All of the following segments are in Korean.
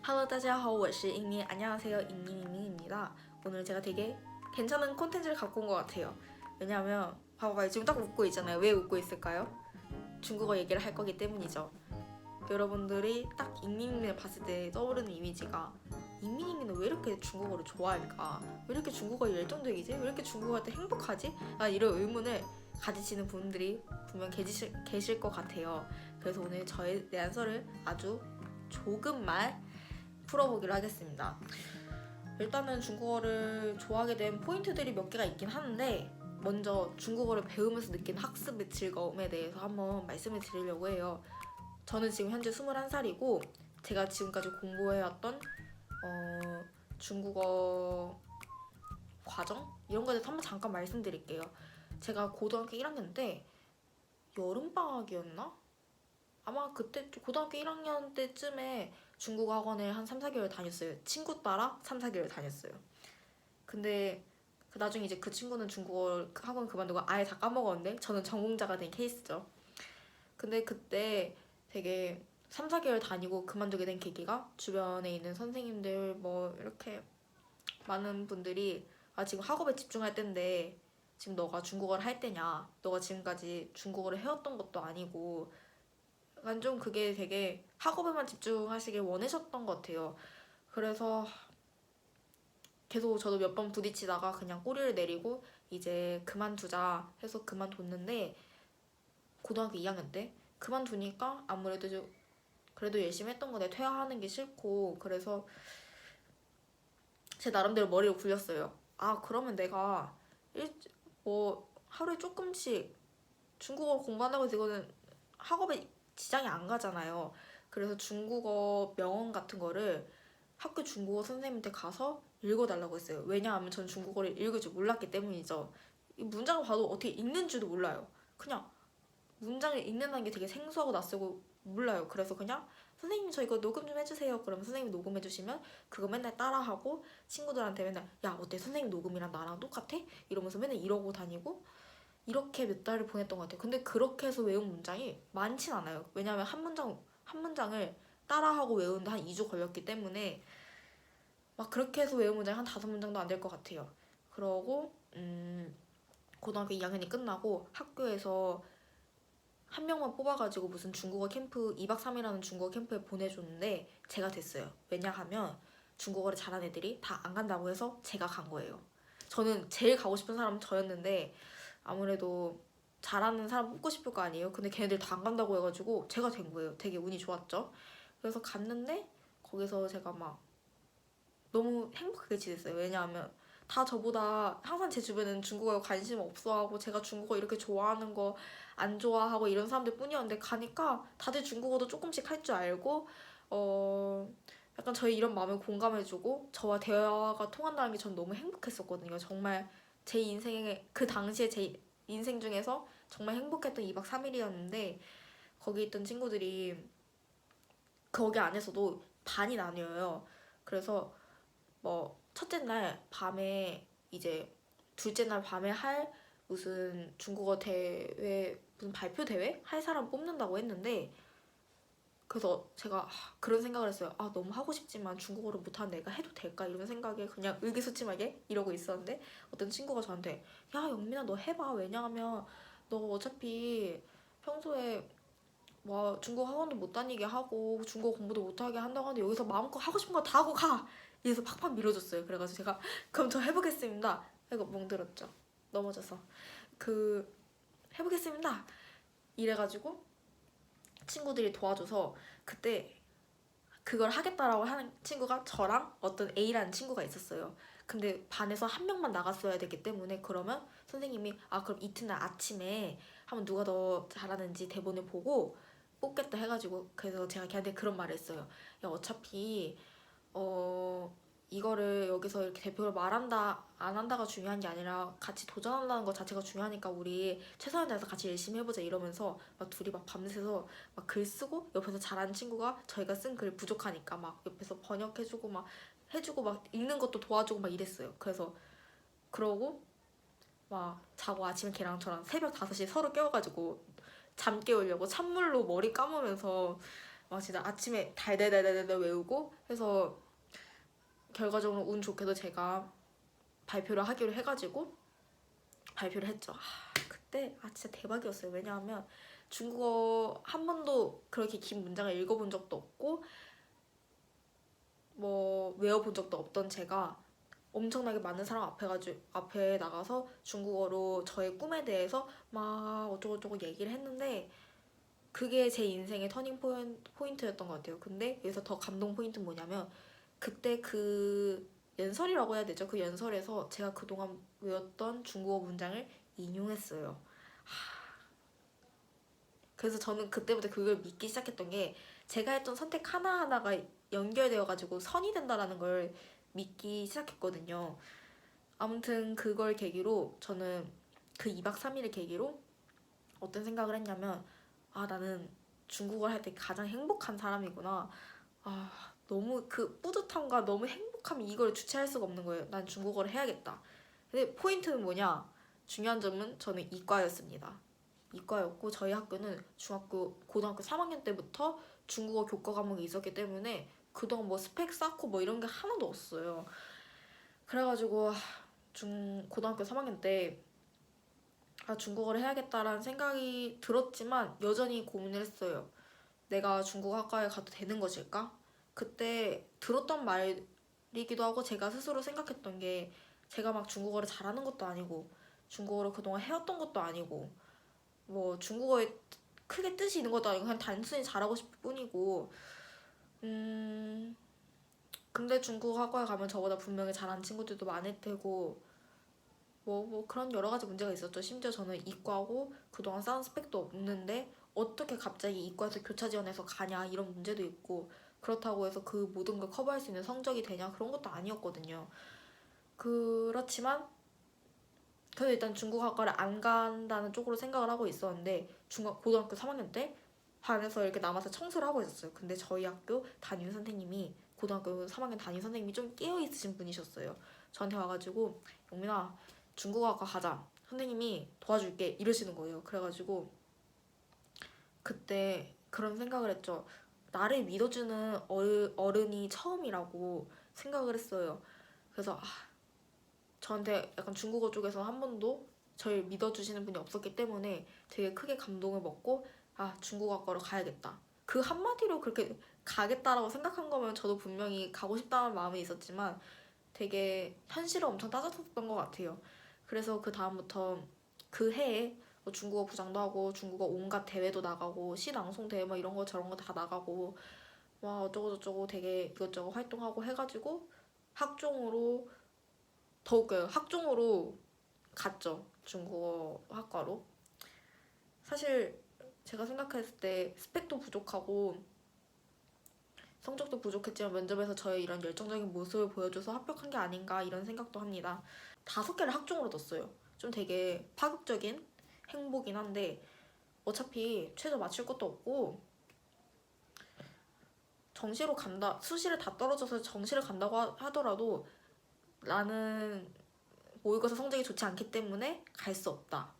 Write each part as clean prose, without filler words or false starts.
Hello， 大家好，我是잉님。 안녕하세요， 잉님입니다. 오늘 제가 되게 괜찮은 콘텐츠를 갖고 온 것 같아요. 왜냐하면 봐봐요, 지금 딱 웃고 있잖아요. 왜 웃고 있을까요? 중국어 얘기를 할 거기 때문이죠. 여러분들이 딱 잉님을 봤을 때 떠오르는 이미지가 잉님이는 왜 이렇게 중국어를 좋아할까? 왜 이렇게 중국어에 열정적이지? 왜 이렇게 중국어 할 때 행복하지? 이런 의문을 가지시는 분들이 분명 계실 것 같아요. 그래서 오늘 저의 내안서를 아주 조금만 풀어보기로 하겠습니다. 일단은 중국어를 좋아하게 된 포인트들이 몇 개가 있긴 한데 먼저 중국어를 배우면서 느낀 학습의 즐거움에 대해서 한번 말씀을 드리려고 해요. 저는 지금 현재 21살이고 제가 지금까지 공부해왔던 중국어 과정? 이런 거에 대해서 한번 잠깐 말씀드릴게요. 제가 고등학교 1학년 때 여름방학이었나? 아마 그때 고등학교 1학년 때쯤에 중국어 학원을 한 3, 4개월 다녔어요. 친구 따라 3, 4개월 다녔어요. 근데 나중에 이제 그 친구는 중국어 학원 그만두고 아예 다 까먹었는데 저는 전공자가 된 케이스죠. 근데 그때 되게 3, 4개월 다니고 그만두게 된 계기가 주변에 있는 선생님들 뭐 이렇게 많은 분들이 지금 학업에 집중할 때인데 지금 너가 중국어를 할 때냐, 너가 지금까지 중국어를 해왔던 것도 아니고 약간 좀 그게 되게 학업에만 집중하시길 원하셨던 것 같아요. 그래서 계속 저도 몇 번 부딪히다가 그냥 꼬리를 내리고 이제 그만두자 해서 그만뒀는데 고등학교 2학년 때 그만두니까 아무래도 그래도 열심히 했던 건데 퇴화하는 게 싫고 그래서 제 나름대로 머리를 굴렸어요. 그러면 내가 뭐 하루에 조금씩 중국어 공부한다고 해서 이거는 학업에 지장이 안 가잖아요. 그래서 중국어 명언 같은 거를 학교 중국어 선생님한테 가서 읽어달라고 했어요. 왜냐하면 전 중국어를 읽을 줄 몰랐기 때문이죠. 이 문장을 봐도 어떻게 읽는 줄도 몰라요. 그냥 문장을 읽는다는 게 되게 생소하고 낯설고 몰라요. 그래서 그냥 선생님 저 이거 녹음 좀 해주세요. 그러면 선생님이 녹음해주시면 그거 맨날 따라하고 친구들한테 맨날 야 어때 선생님 녹음이랑 나랑 똑같아? 이러면서 맨날 이러고 다니고 이렇게 몇 달을 보냈던 것 같아요. 근데 그렇게 해서 외운 문장이 많진 않아요. 왜냐하면 한 문장을 따라하고 외우는데 한 2주 걸렸기 때문에 막 그렇게 해서 외운 문장이 한 5문장도 안 될 것 같아요. 그러고 고등학교 2학년이 끝나고 학교에서 한 명만 뽑아가지고 무슨 중국어 캠프 2박 3일하는 중국어 캠프에 보내줬는데 제가 됐어요. 왜냐하면 중국어를 잘하는 애들이 다 안 간다고 해서 제가 간 거예요. 저는 제일 가고 싶은 사람은 저였는데 아무래도 잘하는 사람 뽑고 싶을 거 아니에요. 근데 걔네들 다 안 간다고 해가지고 제가 된 거예요. 되게 운이 좋았죠. 그래서 갔는데 거기서 제가 막 너무 행복하게 지냈어요. 왜냐하면 다 저보다 항상 제 주변에는 중국어에 관심 없어하고 제가 중국어 이렇게 좋아하는 거 안 좋아하고 이런 사람들 뿐이었는데 가니까 다들 중국어도 조금씩 할 줄 알고 약간 저희 이런 마음을 공감해주고 저와 대화가 통한다는 게 전 너무 행복했었거든요. 정말 제 인생에 그 당시에 제 인생 중에서 정말 행복했던 2박 3일이었는데 거기 있던 친구들이 거기 안에서도 반이 나뉘어요. 그래서 뭐 첫째 날 밤에 이제 둘째 날 밤에 할 무슨 중국어 대회 무슨 발표 대회 할 사람 뽑는다고 했는데 그래서 제가 그런 생각을 했어요. 너무 하고 싶지만 중국어를 못하는 내가 해도 될까 이런 생각에 그냥 의기소침하게 이러고 있었는데 어떤 친구가 저한테 야 영민아 너 해봐. 왜냐하면 너 어차피 평소에 뭐 중국어 학원도 못 다니게 하고 중국어 공부도 못하게 한다고 하는데 여기서 마음껏 하고 싶은 거 다 하고 가! 이래서 팍팍 밀어줬어요. 그래가지고 제가 그럼 저 해보겠습니다. 이거 멍들었죠. 넘어져서 해보겠습니다. 이래가지고 친구들이 도와줘서 그때 그걸 하겠다라고 하는 친구가 저랑 어떤 A라는 친구가 있었어요. 근데 반에서 한 명만 나갔어야 되기 때문에 그러면 선생님이 그럼 이튿날 아침에 한번 누가 더 잘하는지 대본을 보고 뽑겠다 해가지고 그래서 제가 걔한테 그런 말을 했어요. 야 어차피 이거를 여기서 이렇게 대표로 말한다 안 한다가 중요한 게 아니라 같이 도전한다는 것 자체가 중요하니까 우리 최선을 다해서 같이 열심히 해보자 이러면서 막 둘이 막 밤새서 막 글 쓰고 옆에서 잘하는 친구가 저희가 쓴 글 부족하니까 막 옆에서 번역해주고 막 해주고 막 읽는 것도 도와주고 막 이랬어요. 그래서 그러고 막 자고 아침에 걔랑 저랑 새벽 5시에 서로 깨워가지고 잠 깨우려고 찬물로 머리 감으면서 막 진짜 아침에 달달달달달 외우고 해서 결과적으로 운 좋게도 제가 발표를 하기로 해가지고 발표를 했죠. 그때 진짜 대박이었어요. 왜냐하면 중국어 한 번도 그렇게 긴 문장을 읽어본 적도 없고 뭐 외워본 적도 없던 제가 엄청나게 많은 사람 앞에 나가서 중국어로 저의 꿈에 대해서 막 어쩌고저쩌고 얘기를 했는데 그게 제 인생의 터닝 포인트였던 것 같아요. 근데 여기서 더 감동 포인트는 뭐냐면 그때 그 연설이라고 해야 되죠. 그 연설에서 제가 그동안 외웠던 중국어 문장을 인용했어요. 그래서 저는 그때부터 그걸 믿기 시작했던 게 제가 했던 선택 하나하나가 연결되어가지고 선이 된다라는 걸 믿기 시작했거든요. 아무튼 그걸 계기로 저는 그 2박 3일을 계기로 어떤 생각을 했냐면 나는 중국어를 할 때 가장 행복한 사람이구나. 너무 그 뿌듯함과 너무 행복함이 이걸 주체할 수가 없는 거예요. 난 중국어를 해야겠다. 근데 포인트는 뭐냐? 중요한 점은 저는 이과였습니다. 이과였고 저희 학교는 고등학교 3학년 때부터 중국어 교과 과목이 있었기 때문에 그동안 뭐 스펙 쌓고 뭐 이런 게 하나도 없어요. 그래가지고 고등학교 3학년 때 중국어를 해야겠다라는 생각이 들었지만 여전히 고민을 했어요. 내가 중국어학과에 가도 되는 것일까? 그때 들었던 말이기도 하고 제가 스스로 생각했던 게 제가 막 중국어를 잘하는 것도 아니고 중국어를 그동안 해왔던 것도 아니고 뭐 중국어에 크게 뜻이 있는 것도 아니고 그냥 단순히 잘하고 싶을 뿐이고 근데 중국어 학과에 가면 저보다 분명히 잘하는 친구들도 많을 테고 뭐 그런 여러 가지 문제가 있었죠. 심지어 저는 이과고 그동안 쌓은 스펙도 없는데 어떻게 갑자기 이과에서 교차 지원해서 가냐 이런 문제도 있고 그렇다고 해서 그 모든 걸 커버할 수 있는 성적이 되냐 그런 것도 아니었거든요. 그렇지만 그래도 일단 중국어학과를 안 간다는 쪽으로 생각을 하고 있었는데 고등학교 3학년 때 반에서 이렇게 남아서 청소를 하고 있었어요. 근데 저희 학교 담임 선생님이 고등학교 3학년 담임 선생님이 좀 깨어있으신 분이셨어요. 저한테 와가지고 영민아 중국어학과 가자. 선생님이 도와줄게 이러시는 거예요. 그래가지고 그때 그런 생각을 했죠. 나를 믿어주는 어른이 처음이라고 생각을 했어요. 그래서 저한테 약간 중국어 쪽에서 한 번도 저를 믿어주시는 분이 없었기 때문에 되게 크게 감동을 먹고 중국어학과로 가야겠다. 그 한마디로 그렇게 가겠다라고 생각한 거면 저도 분명히 가고 싶다는 마음이 있었지만 되게 현실을 엄청 따졌었던 것 같아요. 그래서 그 다음부터 그 해에 뭐 중국어 부장도 하고 중국어 온갖 대회도 나가고 시낭송 대회 뭐 이런 거 저런 거 다 나가고 와 어쩌고 저쩌고 되게 이것저것 활동하고 해가지고 학종으로 더 웃겨요. 학종으로 갔죠. 중국어 학과로. 사실 제가 생각했을 때 스펙도 부족하고 성적도 부족했지만 면접에서 저의 이런 열정적인 모습을 보여줘서 합격한 게 아닌가 이런 생각도 합니다. 5개를 학종으로 뒀어요. 좀 되게 파격적인 행보긴 한데 어차피 최저 맞출 것도 없고 정시로 간다, 수시를 다 떨어져서 정시를 간다고 하더라도 나는 모의고사 성적이 좋지 않기 때문에 갈 수 없다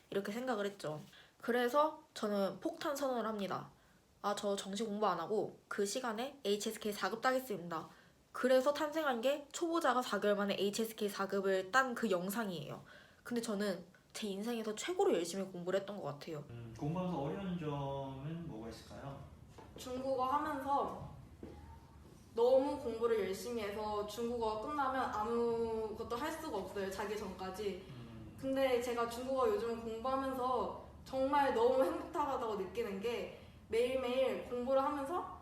이렇게 생각을 했죠. 그래서 저는 폭탄 선언을 합니다. 저 정시 공부 안 하고 그 시간에 HSK 4급 따겠습니다. 그래서 탄생한 게 초보자가 4개월 만에 HSK 4급을 딴 그 영상이에요. 근데 저는 제 인생에서 최고로 열심히 공부를 했던 것 같아요. 공부하면서 어려운 점은 뭐가 있을까요? 중국어 하면서 너무 공부를 열심히 해서 중국어 끝나면 아무것도 할 수가 없어요. 자기 전까지. 근데 제가 중국어 요즘 공부하면서 정말 너무 행복하다고 느끼는 게 매일매일 공부를 하면서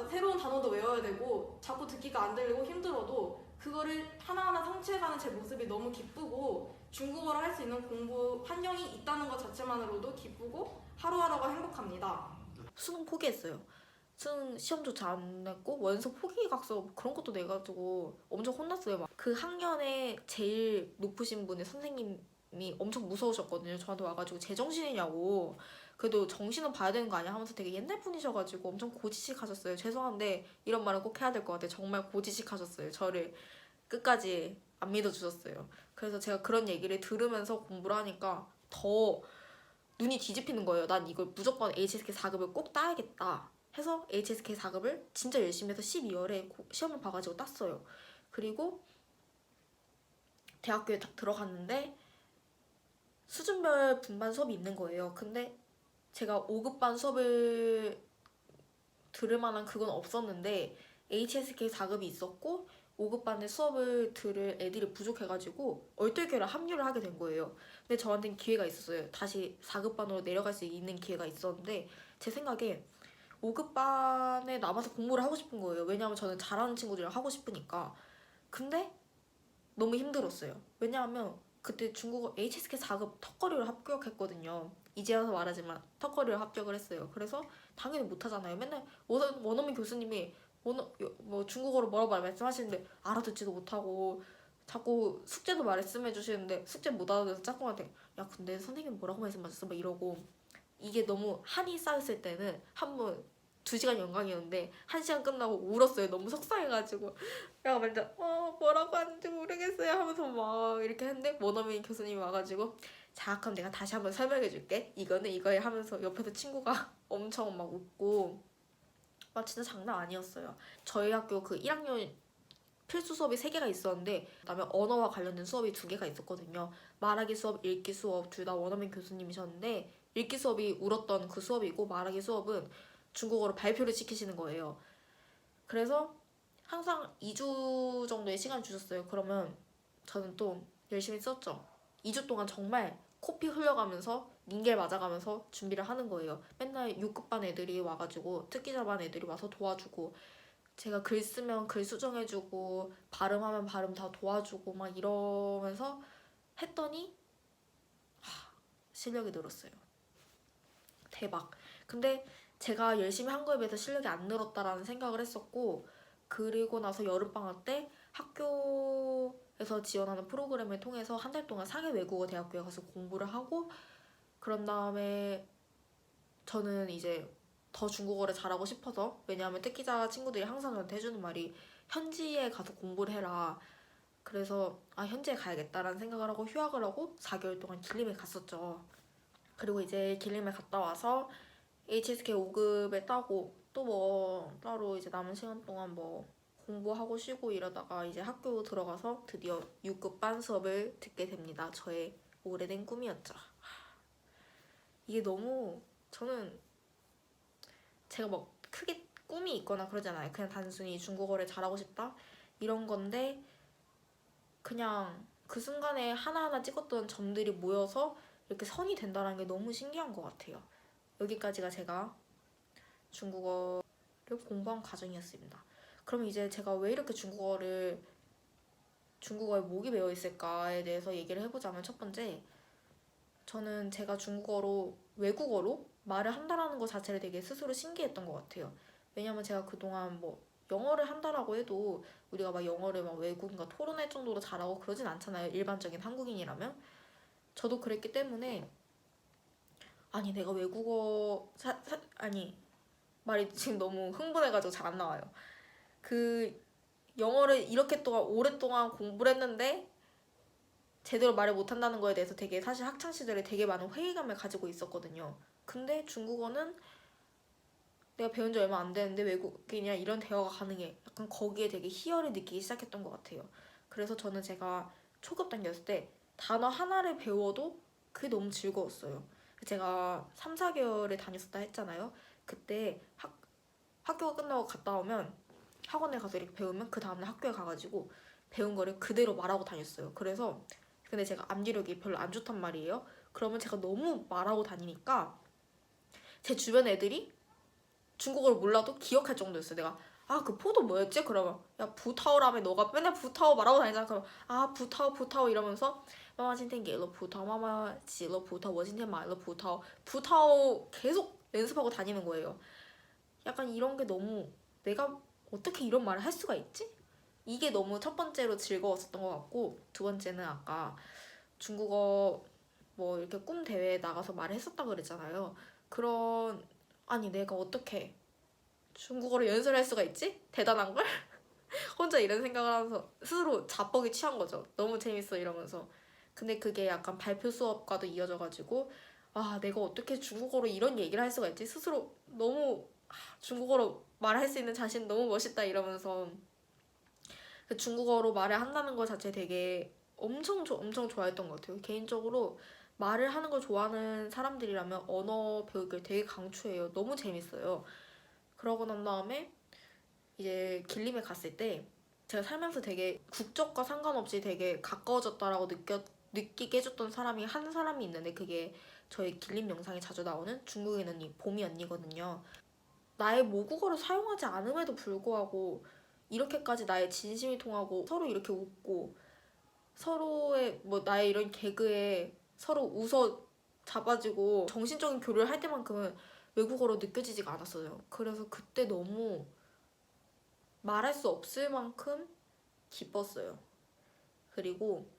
새로운 단어도 외워야 되고 자꾸 듣기가 안 들리고 힘들어도 그거를 하나하나 성취해가는 제 모습이 너무 기쁘고 중국어를 할 수 있는 공부 환경이 있다는 것 자체만으로도 기쁘고 하루하루가 행복합니다. 수능 포기했어요. 수능 시험조차 안 냈고 원서 포기각서 그런 것도 내가지고 엄청 혼났어요. 막 그 학년에 제일 높으신 분의 선생님이 엄청 무서우셨거든요. 저한테 와가지고 제정신이냐고. 그래도 정신은 봐야 되는 거 아니야 하면서 되게 옛날 분이셔가지고 엄청 고지식 하셨어요. 죄송한데 이런 말은 꼭 해야 될 것 같아요. 정말 고지식 하셨어요. 저를 끝까지 안 믿어주셨어요. 그래서 제가 그런 얘기를 들으면서 공부를 하니까 더 눈이 뒤집히는 거예요. 난 이걸 무조건 HSK 4급을 꼭 따야겠다 해서 HSK 4급을 진짜 열심히 해서 12월에 시험을 봐가지고 땄어요. 그리고 대학교에 딱 들어갔는데 수준별 분반 수업이 있는 거예요. 근데 제가 5급반 수업을 들을 만한 그건 없었는데 HSK 4급이 있었고 5급반의 수업을 들을 애들이 부족해가지고 얼떨결에 합류를 하게 된 거예요. 근데 저한테는 기회가 있었어요. 다시 4급반으로 내려갈 수 있는 기회가 있었는데 제 생각에 5급반에 남아서 공부를 하고 싶은 거예요. 왜냐하면 저는 잘하는 친구들이랑 하고 싶으니까. 근데 너무 힘들었어요. 왜냐하면 그때 중국어 HSK 4급 턱걸이로 합격했거든요. 이제 와서 말하지만 턱걸이로 합격을 했어요. 그래서 당연히 못하잖아요. 맨날 원어민 교수님이 뭐 중국어로 뭐라고 말씀하시는데 알아듣지도 못하고 자꾸 숙제도 말씀해 주시는데 숙제 못 알아듣어서 짝꿍한테 야 근데 선생님 뭐라고 말씀하셨어? 막 이러고 이게 너무 한이 쌓였을 때는 한 번 2시간 연강이었는데 1시간 끝나고 울었어요. 너무 속상해가지고 내가 먼저 뭐라고 하는지 모르겠어요 하면서 막 이렇게 했는데 원어민 교수님이 와가지고 자 그럼 내가 다시 한번 설명해 줄게 이거는 이거에 하면서 옆에서 친구가 엄청 막 웃고 막 진짜 장난 아니었어요. 저희 학교 그 1학년 필수 수업이 3개가 있었는데 그다음에 언어와 관련된 수업이 2개가 있었거든요. 말하기 수업, 읽기 수업 둘 다 원어민 교수님이셨는데 읽기 수업이 울었던 그 수업이고 말하기 수업은 중국어로 발표를 시키시는 거예요. 그래서 항상 2주 정도의 시간 주셨어요. 그러면 저는 또 열심히 썼죠. 2주 동안 정말 코피 흘려가면서 닌겔 맞아가면서 준비를 하는 거예요. 맨날 6급반 애들이 와가지고 특기자반 애들이 와서 도와주고 제가 글 쓰면 글 수정해주고 발음하면 발음 다 도와주고 막 이러면서 했더니 실력이 늘었어요. 대박. 근데 제가 열심히 한 거에 비해서 실력이 안 늘었다라는 생각을 했었고 그리고 나서 여름방학 때 학교에서 지원하는 프로그램을 통해서 한 달 동안 상해 외국어 대학교에 가서 공부를 하고 그런 다음에 저는 이제 더 중국어를 잘하고 싶어서 왜냐하면 특기자 친구들이 항상 저한테 해주는 말이 현지에 가서 공부를 해라. 그래서 현지에 가야겠다라는 생각을 하고 휴학을 하고 4개월 동안 길림에 갔었죠. 그리고 이제 길림에 갔다 와서 HSK 5급에 따고 또 뭐 따로 이제 남은 시간 동안 뭐 공부하고 쉬고 이러다가 이제 학교 들어가서 드디어 6급 반 수업을 듣게 됩니다. 저의 오래된 꿈이었죠. 이게 너무 저는 제가 뭐 크게 꿈이 있거나 그러지 않아요. 그냥 단순히 중국어를 잘하고 싶다 이런 건데 그냥 그 순간에 하나하나 찍었던 점들이 모여서 이렇게 선이 된다는 게 너무 신기한 것 같아요. 여기까지가 제가 중국어를 공부한 과정이었습니다. 그럼 이제 제가 왜 이렇게 중국어에 목이 메어 있을까에 대해서 얘기를 해보자면 첫 번째, 저는 제가 중국어로 외국어로 말을 한다라는 것 자체를 되게 스스로 신기했던 것 같아요. 왜냐면 제가 그동안 뭐 영어를 한다라고 해도 우리가 막 영어를 막 외국인과 토론할 정도로 잘하고 그러진 않잖아요. 일반적인 한국인이라면. 저도 그랬기 때문에 아니 내가 외국어 말이 지금 너무 흥분해가지고 잘 안 나와요. 그 영어를 이렇게 동안 오랫동안 공부를 했는데 제대로 말을 못한다는 거에 대해서 되게 사실 학창 시절에 되게 많은 회의감을 가지고 있었거든요. 근데 중국어는 내가 배운 지 얼마 안 되는데 외국인이랑 이런 대화가 가능해. 약간 거기에 되게 희열을 느끼기 시작했던 것 같아요. 그래서 저는 제가 초급 단계였을 때 단어 하나를 배워도 그게 너무 즐거웠어요. 제가 3, 4개월을 다녔었다 했잖아요. 그때 학교가 끝나고 갔다 오면 학원에 가서 이렇게 배우면 그 다음날 학교에 가가지고 배운 거를 그대로 말하고 다녔어요. 그래서 근데 제가 암기력이 별로 안 좋단 말이에요. 그러면 제가 너무 말하고 다니니까 제 주변 애들이 중국어를 몰라도 기억할 정도였어요. 내가 그 포도 뭐였지? 그러면 야 부타오라며 너가 맨날 부타오 말하고 다니잖아. 그러면 부타오 이러면서 마마今天给了葡萄 마마 洗了葡萄 我今天买了葡萄 부타오 계속 연습하고 다니는 거예요. 약간 이런 게 너무 내가 어떻게 이런 말을 할 수가 있지? 이게 너무 첫 번째로 즐거웠었던 것 같고 두 번째는 아까 중국어 뭐 이렇게 꿈 대회에 나가서 말을 했었다 그랬잖아요. 아니 내가 어떻게 중국어를 연습을 할 수가 있지? 대단한 걸? 혼자 이런 생각을 하면서 스스로 자뻑이 취한 거죠. 너무 재밌어 이러면서. 근데 그게 약간 발표 수업과도 이어져가지고 내가 어떻게 중국어로 이런 얘기를 할 수가 있지? 스스로 너무 중국어로 말할 수 있는 자신 너무 멋있다 이러면서 그 중국어로 말을 한다는 것 자체 되게 엄청 좋아했던 것 같아요. 개인적으로 말을 하는 걸 좋아하는 사람들이라면 언어 배우기를 되게 강추해요. 너무 재밌어요. 그러고 난 다음에 이제 길림에 갔을 때 제가 살면서 되게 국적과 상관없이 되게 가까워졌다라고 느끼게 해줬던 사람이 한 사람이 있는데 그게 저희 길림 영상에 자주 나오는 중국인 언니, 봄이 언니거든요. 나의 모국어를 사용하지 않음에도 불구하고 이렇게까지 나의 진심이 통하고 서로 이렇게 웃고 서로의 뭐 나의 이런 개그에 서로 웃어 잡아지고 정신적인 교류를 할 때만큼은 외국어로 느껴지지가 않았어요. 그래서 그때 너무 말할 수 없을 만큼 기뻤어요. 그리고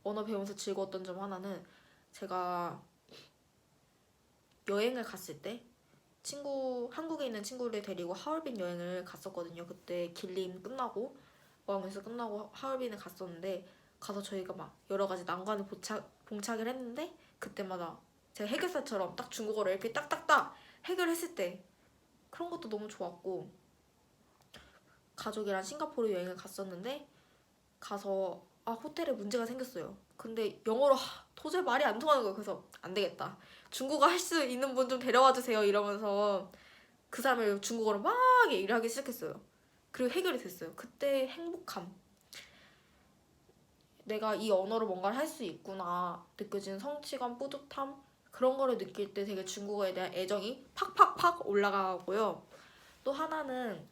언어 배우면서 즐거웠던 점 하나는 제가 여행을 갔을 때 한국에 있는 친구를 데리고 하얼빈 여행을 갔었거든요. 그때 길림 끝나고 어학연수 끝나고 하얼빈을 갔었는데 가서 저희가 막 여러 가지 난관을 봉착을 했는데 그때마다 제가 해결사처럼 딱 중국어를 이렇게 딱딱딱 해결했을 때 그런 것도 너무 좋았고 가족이랑 싱가포르 여행을 갔었는데 가서 호텔에 문제가 생겼어요. 근데 영어로 도저히 말이 안 통하는 거예요. 그래서 안 되겠다. 중국어 할 수 있는 분 좀 데려와 주세요 이러면서 그 사람을 중국어로 막 얘기를 하기 시작했어요. 그리고 해결이 됐어요. 그때 행복함. 내가 이 언어로 뭔가를 할 수 있구나 느껴지는 성취감, 뿌듯함 그런 거를 느낄 때 되게 중국어에 대한 애정이 팍팍팍 올라가고요. 또 하나는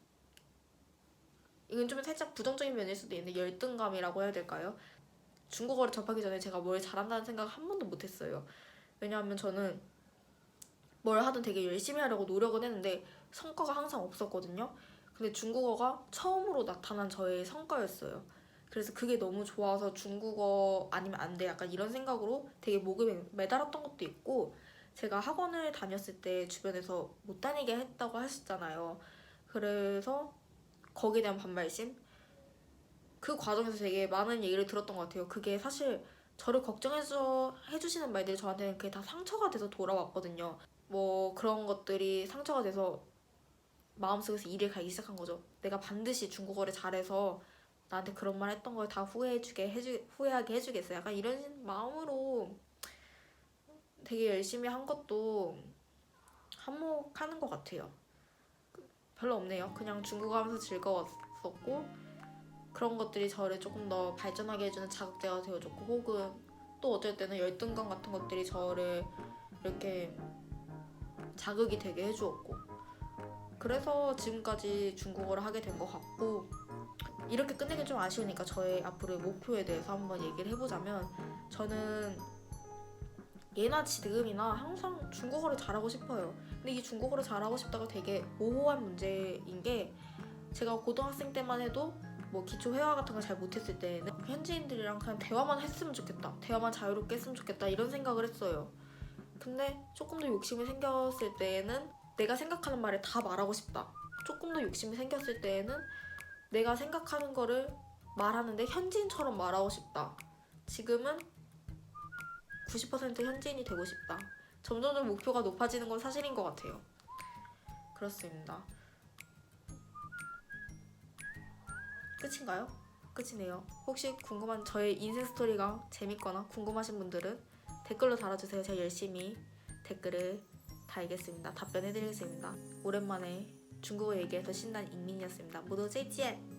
이건 좀 살짝 부정적인 면일 수도 있는데 열등감이라고 해야 될까요? 중국어를 접하기 전에 제가 뭘 잘한다는 생각 한 번도 못했어요. 왜냐하면 저는 뭘 하든 되게 열심히 하려고 노력은 했는데 성과가 항상 없었거든요. 근데 중국어가 처음으로 나타난 저의 성과였어요. 그래서 그게 너무 좋아서 중국어 아니면 안 돼 약간 이런 생각으로 되게 목에 매달았던 것도 있고 제가 학원을 다녔을 때 주변에서 못 다니게 했다고 하셨잖아요. 그래서 거기에 대한 반발심? 그 과정에서 되게 많은 얘기를 들었던 것 같아요. 그게 사실 저를 해주시는 말들이 저한테는 그게 다 상처가 돼서 돌아왔거든요. 뭐 그런 것들이 상처가 돼서 마음속에서 이를 갈기 시작한 거죠. 내가 반드시 중국어를 잘해서 나한테 그런 말 했던 걸 다 후회하게 해주겠어. 약간 이런 마음으로 되게 열심히 한 것도 한몫하는 것 같아요. 별로 없네요. 그냥 중국어 하면서 즐거웠었고 그런 것들이 저를 조금 더 발전하게 해주는 자극제가 되어줬고 혹은 또 어쩔 때는 열등감 같은 것들이 저를 이렇게 자극이 되게 해주었고 그래서 지금까지 중국어를 하게 된 것 같고 이렇게 끝내기 좀 아쉬우니까 저의 앞으로의 목표에 대해서 한번 얘기를 해보자면 저는 예나 지금이나 항상 중국어를 잘하고 싶어요. 근데 이 중국어를 잘하고 싶다가 되게 모호한 문제인 게 제가 고등학생 때만 해도 뭐 기초 회화 같은 걸 잘 못했을 때는 현지인들이랑 그냥 대화만 했으면 좋겠다. 대화만 자유롭게 했으면 좋겠다. 이런 생각을 했어요. 근데 조금 더 욕심이 생겼을 때에는 내가 생각하는 말을 다 말하고 싶다. 조금 더 욕심이 생겼을 때에는 내가 생각하는 거를 말하는데 현지인처럼 말하고 싶다. 지금은 90% 현지인이 되고 싶다. 점점 목표가 높아지는 건 사실인 것 같아요. 그렇습니다. 끝인가요? 끝이네요. 혹시 궁금한 저의 인생 스토리가 재밌거나 궁금하신 분들은 댓글로 달아주세요. 제가 열심히 댓글을 달겠습니다. 답변해드리겠습니다. 오랜만에 중국어 얘기해서 신난 익민이었습니다. 모두 再见!